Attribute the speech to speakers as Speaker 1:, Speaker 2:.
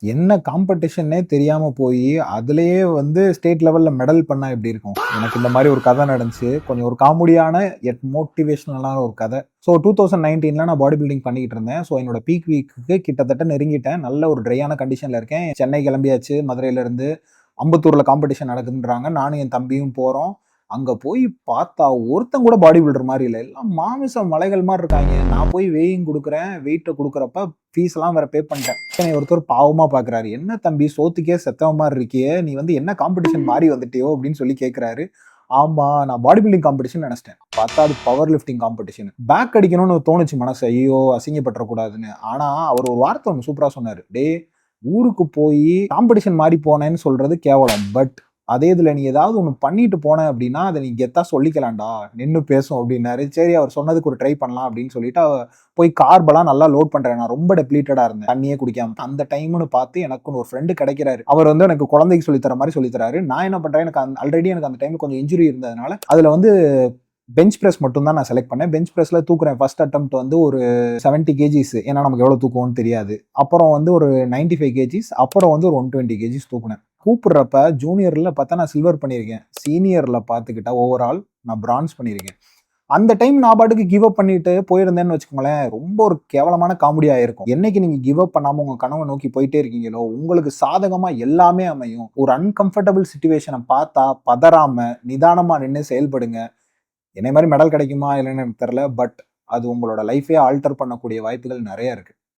Speaker 1: என்ன காம்படிஷன்னே தெரியாம போயி, அதிலேயே வந்து ஸ்டேட் லெவல்ல மெடல் பண்ணா எப்படி இருக்கும்? எனக்கு இந்த மாரி ஒரு கதை நடந்துச்சு. கொஞ்சம் ஒரு காமெடியான எட் மோட்டிவேஷனலான ஒரு கதை. ஸோ 2019ல நான் பாடி பில்டிங் பண்ணிக்கிட்டு இருந்தேன். ஸோ என்னோட பீக் வீக்குக்கு கிட்டத்தட்ட நெருங்கிட்டேன். நல்ல ஒரு ட்ரையான கண்டிஷன்ல இருக்கேன். சென்னை கிளம்பியாச்சு மதுரையிலருந்து. அம்பத்தூர்ல காம்படிஷன் நடக்குதுன்றாங்க. நானும் என் தம்பியும் போறோம். அங்க போய் பார்த்தா ஒருத்தன் கூட பாடி பில்டர் மாரி இல்ல. எல்லாம் மாமிச மலைகள் மாரி இருக்காய்ங்க. நான் போய் வெயிங் குடுக்குறேன். வெயிட்ட குடுக்குறப்ப ஃபீஸ்லாம் வேற பே பண்ணிட்டேன். என்னைய ஒருத்தர் பாவமா பார்க்குறாரு. "என்ன தம்பி சோத்துக்கே செத்தவன் மாரி இருக்கியே! நீ வந்து என்ன காம்படிஷன் மாறி வந்துட்டியோ?" அப்படின்னு சொல்லி கேட்கிறாரு. ஆமா, நான் பாடி பில்டிங் காம்படிஷன் நெனச்சுட்டேன். பார்த்தா அது பவர் லிஃப்டிங் காம்படிஷன். பேக் அடிக்கணும்னு தோணுச்சு மனசு. ஐயோ! அசிங்கப்பட்டுறக் கூடாதுன்னு. ஆனா, அவர் ஒரு வார்த்தை ஒண்ணு சூப்பரா சொன்னாரு. "டேய் ஊருக்கு போயி காம்படிஷன் மாரி போனேன்னு சொல்றது கேவலம். பட் அதே இதுல நீ ஏதாவது ஒண்ணு பண்ணிட்டு போன அப்படின்னா, அத நீ கெத்தா சொல்லிக்கலாம்டா. நின்னு பேசும்" அப்படின்னாரு. சரி அவர் சொன்னதுக்கு ஒரு ட்ரை பண்ணலாம் அப்படின்னு சொல்லிட்டு, போய் கார்பெல்லாம் நல்லா லோட் பண்றேன். நான் ரொம்ப டெப்ளீட்டடா இருந்தேன். தண்ணியே குடிக்காம. அந்த டைம்னு பார்த்து எனக்குன்னு ஒரு ஃப்ரெண்ட் கிடைக்கிறாரு. அவர் வந்து எனக்கு குழந்தைக்கு சொல்லி தர மாரி சொல்லி தராரு. நான் என்ன பண்றேன், எனக்கு ஆல்ரெடி எனக்கு அந்த டைம்ல கொஞ்சம் இன்ஜுரி இருந்ததுனால, அதுல வந்து பெஞ்ச் பிரஸ் மட்டும் தான் நான் செலக்ட் பண்ணேன். பெஞ்ச் பிரஸ்ல தூக்குறேன். ஃபர்ஸ்ட் அட்டெம்ப்ட் வந்து ஒரு 70 கேஜிஸ். ஏன்னா நமக்கு எவ்வளவு தூக்குவோம்னு தெரியாது. அப்புறம் வந்து ஒரு 95 கேஜிஸ். அப்புறம் வந்து ஒரு 120 கேஜிஸ் தூக்குனேன். கூப்பிடுறப்ப ஜூனியர்ல பார்த்தா நான் சில்வர் பண்ணியிருக்கேன். சீனியர்ல பார்த்துக்கிட்டா ஓவரால் நான் பிரான்ஸ் பண்ணியிருக்கேன். அந்த டைம் நான் பாட்டுக்கு கிவ் அப் பண்ணிட்டு போயிருந்தேன்னு வச்சுக்கோங்களேன், ரொம்ப ஒரு கேவலமான காமெடி ஆயிருக்கும். என்னைக்கு நீங்க கிவ் அப் பண்ணாம உங்க கனவ நோக்கி போயிட்டே இருக்கீங்களோ, உங்களுக்கு சாதகமா எல்லாமே அமையும். ஒரு அன்கம்ஃபர்டபிள் சிச்சுவேஷன பார்த்தா பதறாம, நிதானமா நின்னு செயல்படுங்க. என்னைய மாரி மெடல் கிடைக்குமா இல்லன்னு எனக்கு தெரியல. பட் அது உங்களோட லைஃபே ஆல்டர் பண்ணக்கூடிய வாய்ப்புகள் நெறைய இருக்கு.